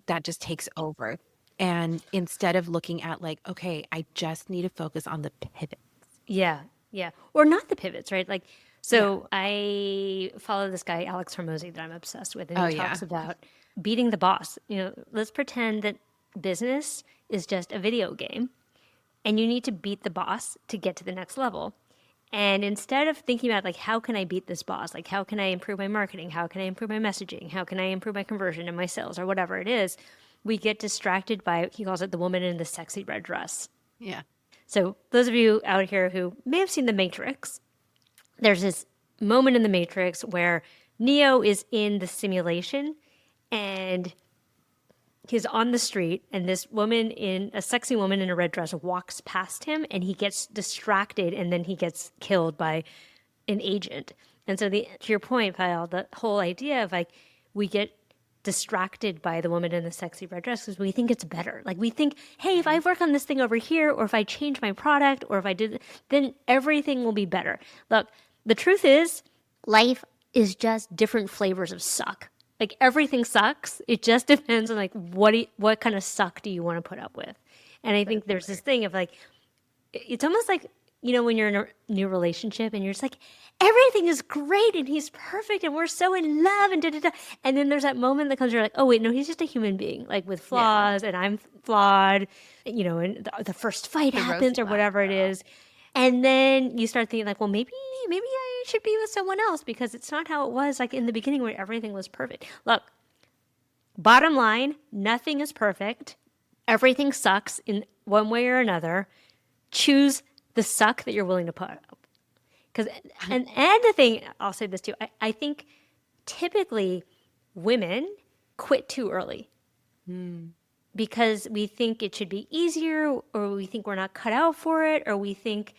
that just takes over. And instead of looking at like, okay, I just need to focus on the pivot. Yeah. Yeah. Or not the pivots, right? Like, Yeah. so I follow this guy, Alex Hormozy, that I'm obsessed with, and Oh, he yeah. talks about beating the boss. Let's pretend that business is just a video game and you need to beat the boss to get to the next level. And instead of thinking about like, how can I beat this boss? Like, how can I improve my marketing? How can I improve my messaging? How can I improve my conversion and my sales or whatever it is? We get distracted by, he calls it the woman in the sexy red dress. Yeah. So those of you out here who may have seen The Matrix, there's this moment in The Matrix where Neo is in the simulation and he's on the street and this a sexy woman in a red dress walks past him and he gets distracted and then he gets killed by an agent. And so to your point, Payal, the whole idea of like we get distracted by the woman in the sexy red dress because we think it's better. Like we think, hey, if I work on this thing over here, or if I change my product, or if I did, then everything will be better. Look, the truth is, life is just different flavors of suck. Like everything sucks. It just depends on like what kind of suck do you want to put up with. And I think there's this thing of like it's almost like when you're in a new relationship and you're just like everything is great and he's perfect and we're so in love and da da da, and then there's that moment that comes you're like, oh wait, no, he's just a human being like with Yeah. flaws and I'm flawed, and the first fight The happens roast or glass whatever it girl. is, and then you start thinking like, well, maybe I should be with someone else because it's not how it was like in the beginning where everything was perfect. Look, bottom line, nothing is perfect. Everything sucks in one way or another. Choose the suck that you're willing to put up. Because and the thing, I'll say this too. I think typically women quit too early because we think it should be easier, or we think we're not cut out for it, or we think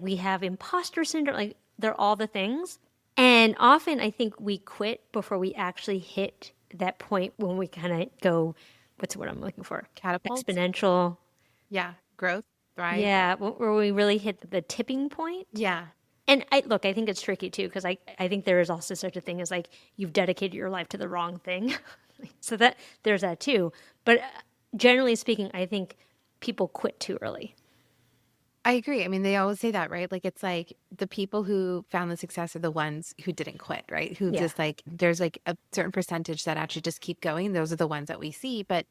we have imposter syndrome. Like they're all the things, and often I think we quit before we actually hit that point when we kind of go, what's the word I'm looking for? Catapult. Exponential. Yeah. Growth. Thrive. Yeah, where we really hit the tipping point. Yeah. And I think it's tricky too, because I think there is also such a thing as like you've dedicated your life to the wrong thing. So that there's that too. But generally speaking, I think people quit too early. I agree. I mean, they always say that, right? Like, it's like the people who found the success are the ones who didn't quit, right? Who Yeah. just like, there's like a certain percentage that actually just keep going. Those are the ones that we see. But,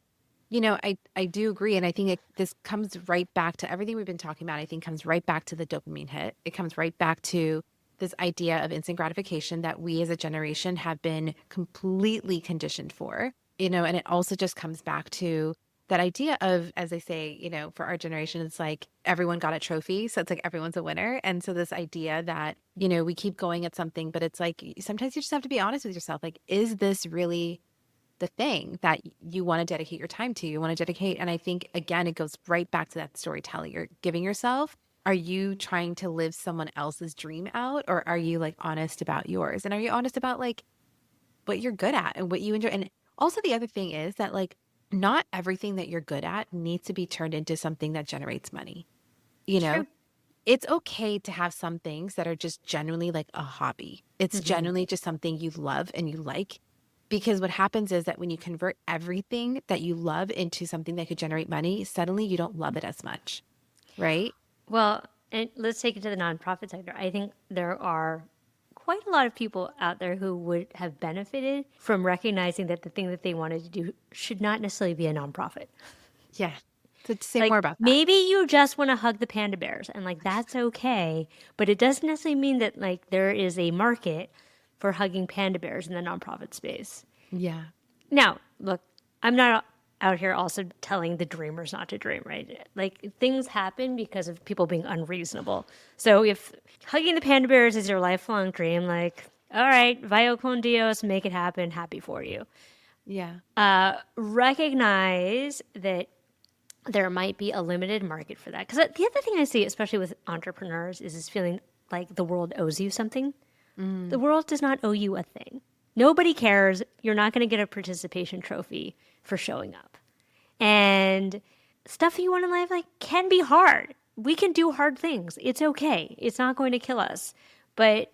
I do agree. And I think this comes right back to everything we've been talking about. I think comes right back to the dopamine hit. It comes right back to this idea of instant gratification that we as a generation have been completely conditioned for. And it also just comes back to that idea of, as they say, for our generation, it's like everyone got a trophy. So it's like everyone's a winner. And so this idea that, we keep going at something, but it's like sometimes you just have to be honest with yourself. Like, is this really the thing that you want to dedicate your time to? You want to dedicate. And I think, again, it goes right back to that storytelling you're giving yourself. Are you trying to live someone else's dream out, or are you like honest about yours? And are you honest about like what you're good at and what you enjoy? And also the other thing is that like not everything that you're good at needs to be turned into something that generates money. You know, True. it's okay to have some things that are just genuinely like a hobby. It's Hmm. genuinely just something you love and you like. Because what happens is that when you convert everything that you love into something that could generate money, suddenly you don't love it as much. Right? Well, and let's take it to the nonprofit sector. I think there are quite a lot of people out there who would have benefited from recognizing that the thing that they wanted to do should not necessarily be a nonprofit. Yeah. So to say Like more about that. maybe you just want to hug the panda bears and like that's okay, but it doesn't necessarily mean that like there is a market for hugging panda bears in the nonprofit space. Yeah. Now, look, I'm not out here also telling the dreamers not to dream, right? Like things happen because of people being unreasonable. So if hugging the panda bears is your lifelong dream, like, all right, vaya con Dios, make it happen, happy for you. Yeah. Recognize that there might be a limited market for that. Because the other thing I see, especially with entrepreneurs, is this feeling like the world owes you something. The Mm. world does not owe you a thing. Nobody cares. You're not going to get a participation trophy for showing up. And stuff that you want in life like can be hard. We can do hard things. It's okay. It's not going to kill us. But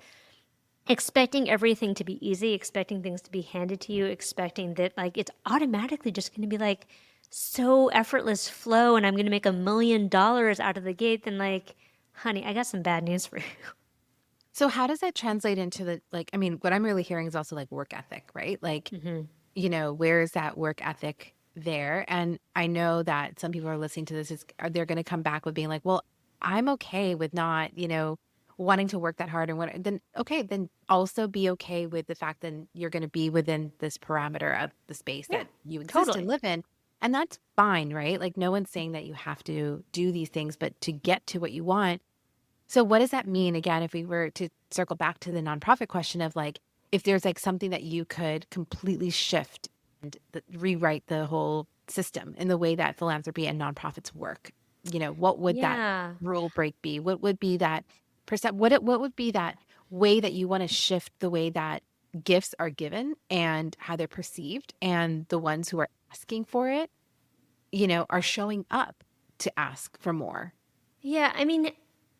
expecting everything to be easy, expecting things to be handed to you, expecting that like it's automatically just going to be like so effortless flow and I'm going to make $1 million out of the gate, then like, honey, I got some bad news for you. So how does that translate into the like, I mean, what I'm really hearing is also like work ethic, right? Like, where is that work ethic there? And I know that some people are listening to this, they're going to come back with being like, well, I'm okay with not, wanting to work that hard. And then, okay, then also be okay with the fact that you're going to be within this parameter of the space Yeah, that you exist and totally. live in. And that's fine, right? Like no one's saying that you have to do these things, but to get to what you want. So what does that mean again, if we were to circle back to the nonprofit question of like, if there's like something that you could completely shift and rewrite the whole system in the way that philanthropy and nonprofits work, what would that Yeah. rule break be? What would be that what would be that way that you want to shift the way that gifts are given and how they're perceived and the ones who are asking for it, are showing up to ask for more? Yeah, I mean,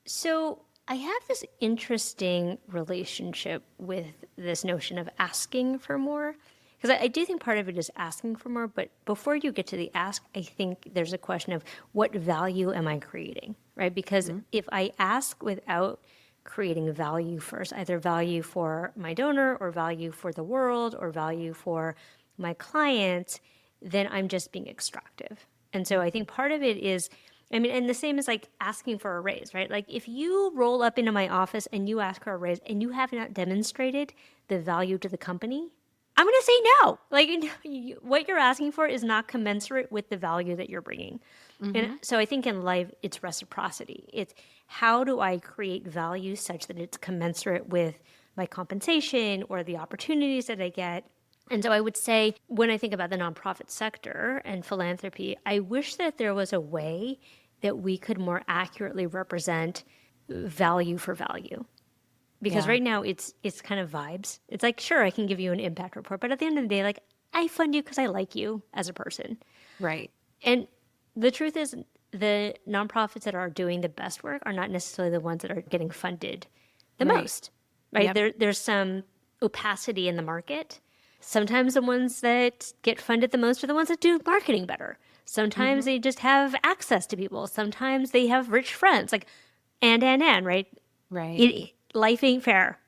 so I have this interesting relationship with this notion of asking for more. Because I do think part of it is asking for more, but before you get to the ask, I think there's a question of what value am I creating, right? Because Mhm. if I ask without creating value first, either value for my donor or value for the world or value for my clients, then I'm just being extractive. And so I think part of it is, I mean, and the same is like asking for a raise, right? Like if you roll up into my office and you ask for a raise and you have not demonstrated the value to the company, I'm going to say no. Like what you're asking for is not commensurate with the value that you're bringing. And Mhm. so I think in life, it's reciprocity. It's how do I create value such that it's commensurate with my compensation or the opportunities that I get. And so I would say when I think about the nonprofit sector and philanthropy, I wish that there was a way that we could more accurately represent value for value. Because Yeah. right now it's kind of vibes. It's like sure I can give you an impact report, but at the end of the day like I fund you because I like you as a person. Right. And the truth is, the nonprofits that are doing the best work are not necessarily the ones that are getting funded the Right. most, right? Yep. There's some opacity in the market. Sometimes the ones that get funded the most are the ones that do marketing better. Sometimes Mhm. they just have access to people. Sometimes they have rich friends, like right? Right. Life ain't fair.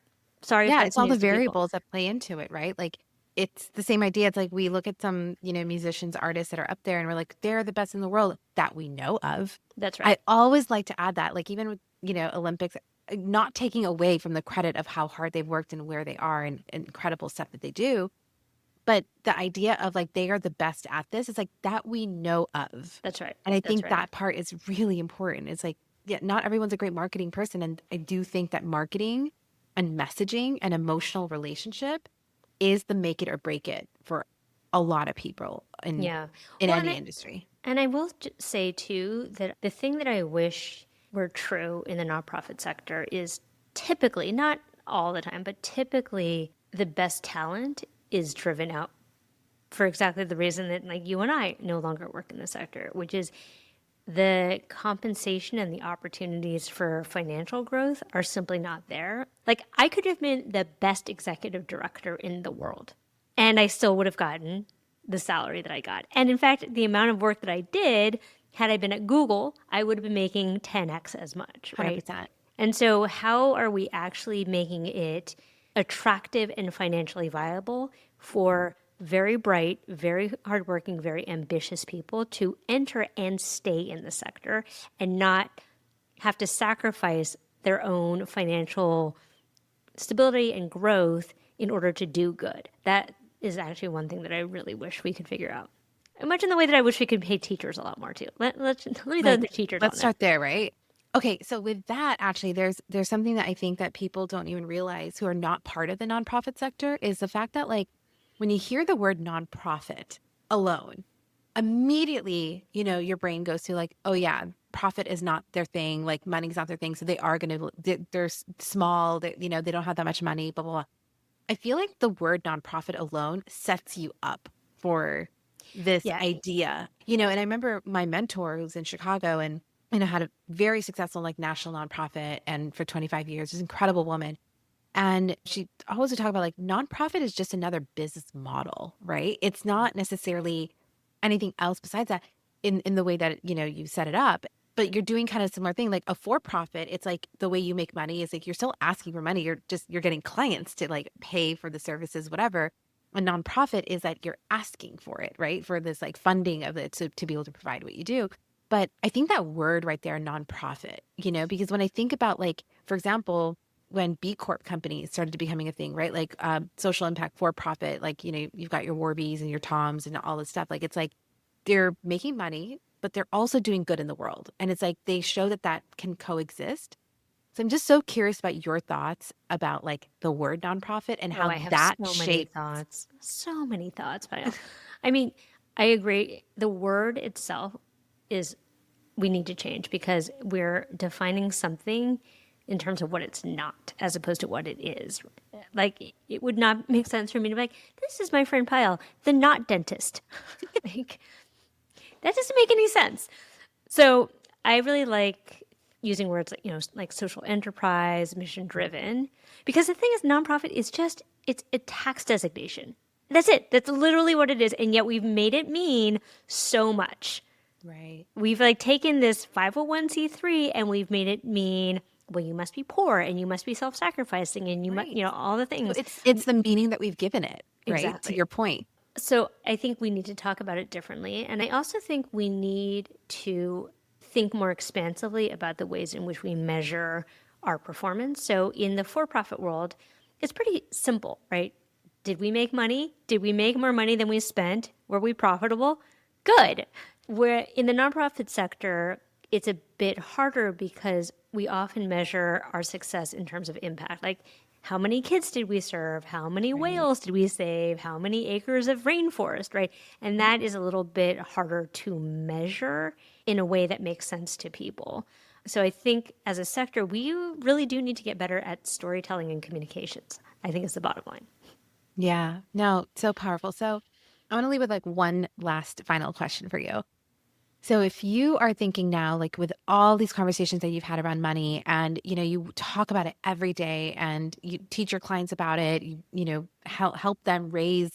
Sorry if Yeah, that's it's all the news to people. variables that play into it, right? Like it's the same idea. It's like we look at some, musicians, artists that are up there and we're like, they're the best in the world that we know of. That's I right. always like to add that, like even with, Olympics, not taking away from the credit of how hard they've worked and where they are and incredible stuff that they do. But the idea of like they are the best at this is like that we know of. That's right. And I That's think right. that part is really important. It's like, yeah, not everyone's a great marketing person. And I do think that marketing and messaging and emotional relationship is the make it or break it for a lot of people Yeah. in Well, any industry. and I will say too that the thing that I wish were true in the nonprofit sector is typically, not all the time, but typically the best talent is driven out for exactly the reason that like you and I no longer work in the sector, which is the compensation and the opportunities for financial growth are simply not there. Like I could have been the best executive director in the world and I still would have gotten the salary that I got. And in fact, the amount of work that I did, had I been at Google, I would have been making 10x as much, right? 100%. And so, how are we actually making it attractive and financially viable for very bright, very hardworking, very ambitious people to enter and stay in the sector and not have to sacrifice their own financial stability and growth in order to do good? That is actually one thing that I really wish we could figure out. Much in the way that I wish we could pay teachers a lot more too. Let me throw Like, the teachers on let's there. start there, right? Okay, so with that, actually, there's something that I think that people don't even realize who are not part of the nonprofit sector is the fact that like when you hear the word nonprofit alone, immediately, your brain goes to like, oh yeah, profit is not their thing, like money's not their thing, so they are they're small, they don't have that much money, blah blah blah. I feel like the word nonprofit alone sets you up for this Yeah. idea, and I remember my mentor who's in Chicago and, had a very successful like national nonprofit and for 25 years, this incredible woman. And she always would talk about like nonprofit is just another business model, right? It's not necessarily anything else besides that in the way that, you set it up. But you're doing kind of similar thing, like a for-profit. It's like the way you make money is like you're still asking for money. You're getting clients to like pay for the services, whatever. A nonprofit is that you're asking for it, right? For this like funding of it to be able to provide what you do. But I think that word right there, nonprofit, because when I think about like, for example, when B Corp companies started becoming a thing, right? Like social impact for profit, like, you've got your Warbies and your Toms and all this stuff. Like, it's like they're making money, but they're also doing good in the world. And it's like they show that that can coexist. So I'm just so curious about your thoughts about like the word nonprofit and Oh, how I have that so many shapes. thoughts. So many thoughts, Payal. I mean, I agree. The word itself is we need to change because we're defining something in terms of what it's not as opposed to what it is. Like it would not make sense for me to be like, this is my friend Payal, the not dentist. Like that doesn't make any sense. So I really like using words like, like social enterprise, mission driven, because the thing is, nonprofit is just, it's a tax designation. That's it. That's literally what it is. And yet we've made it mean so much. Right. We've like taken this 501c3 and we've made it mean, well, you must be poor and you must be self-sacrificing and you must, Right. all the So things. it's the meaning that we've given it, right? To Exactly. your point. So I think we need to talk about it differently. And I also think we need to think more expansively about the ways in which we measure our performance. So in the for profit world, it's pretty simple, right? Did we make money? Did we make more money than we spent? Were we profitable? Good. Where in the nonprofit sector, it's a bit harder because we often measure our success in terms of impact. Like, how many kids did we serve? How many Right. whales did we save? How many acres of rainforest, right? And that is a little bit harder to measure in a way that makes sense to people. So I think as a sector, we really do need to get better at storytelling and communications. I think is the bottom line. Yeah. No, so powerful. So I want to leave with like one last final question for you. So if you are thinking now, like with all these conversations that you've had around money and, you talk about it every day and you teach your clients about it, help them raise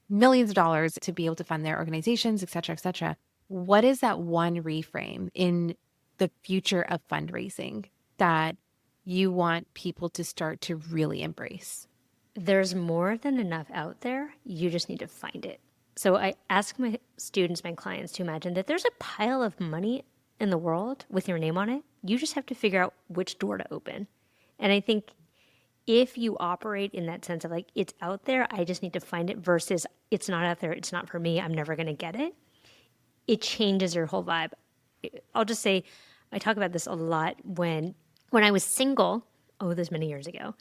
millions of dollars to be able to fund their organizations, et cetera, et cetera. What is that one reframe in the future of fundraising that you want people to start to really embrace? There's more than enough out there. You just need to find it. So I ask my students, my clients, to imagine that there's a pile of money in the world with your name on it. You just have to figure out which door to open. And I think if you operate in that sense of like, it's out there, I just need to find it, versus it's not out there, it's not for me, I'm never going to get it, it changes your whole vibe. I'll just say, I talk about this a lot when I was single, this many years ago.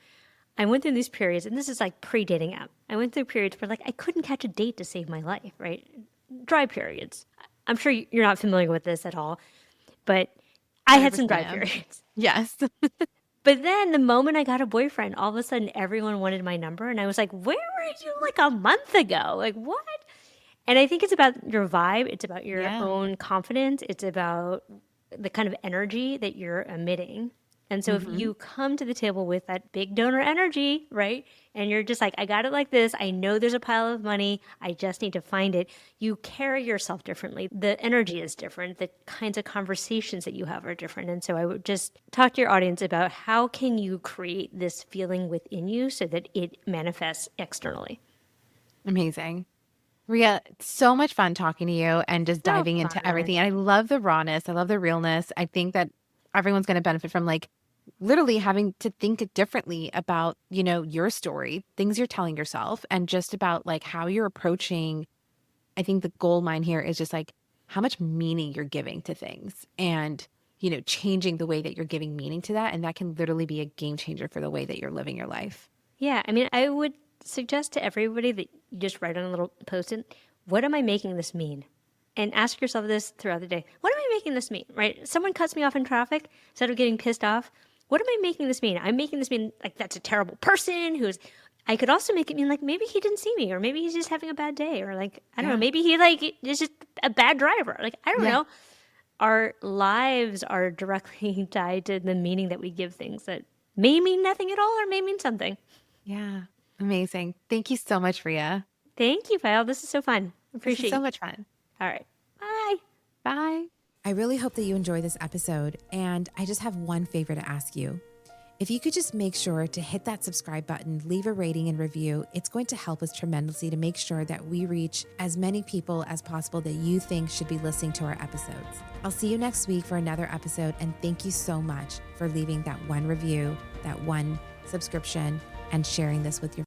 I went through these periods, and this is like pre-dating app. I went through periods where like I couldn't catch a date to save my life, right? Dry periods. I'm sure you're not familiar with this at all, but I had some dry 100%. periods. Yes. But then the moment I got a boyfriend, all of a sudden everyone wanted my number. And I was like, where were you like a month ago? Like, what? And I think it's about your vibe. It's about your Yeah. own confidence. It's about the kind of energy that you're emitting. And so if you come to the table with that big donor energy, right? And you're just like, I got it like this. I know there's a pile of money. I just need to find it. You carry yourself differently. The energy is different. The kinds of conversations that you have are different. And so I would just talk to your audience about how can you create this feeling within you so that it manifests externally. Amazing. Rhea, so much fun talking to you and just So diving into fun. everything. And I love the rawness. I love the realness. I think that everyone's going to benefit from like literally having to think differently about, your story, things you're telling yourself, and just about like how you're approaching. I think the gold mine here is just like how much meaning you're giving to things and, changing the way that you're giving meaning to that. And that can literally be a game changer for the way that you're living your life. Yeah, I mean, I would suggest to everybody that you just write on a little post-it, what am I making this mean? And ask yourself this throughout the day. What am I making this mean, right? Someone cuts me off in traffic, instead of getting pissed off, what am I making this mean? I'm making this mean like that's a terrible person I could also make it mean like maybe he didn't see me, or maybe he's just having a bad day, or like, I don't know, maybe he like is just a bad driver. Like, I don't know. Our lives are directly tied to the meaning that we give things that may mean nothing at all or may mean something. Yeah. Amazing. Thank you so much, Rhea. Thank you, Payal. This is so fun. This Appreciate is so you. much fun. All right. Bye. Bye. I really hope that you enjoy this episode. And I just have one favor to ask you. If you could just make sure to hit that subscribe button, leave a rating and review, it's going to help us tremendously to make sure that we reach as many people as possible that you think should be listening to our episodes. I'll see you next week for another episode. And thank you so much for leaving that one review, that one subscription, and sharing this with your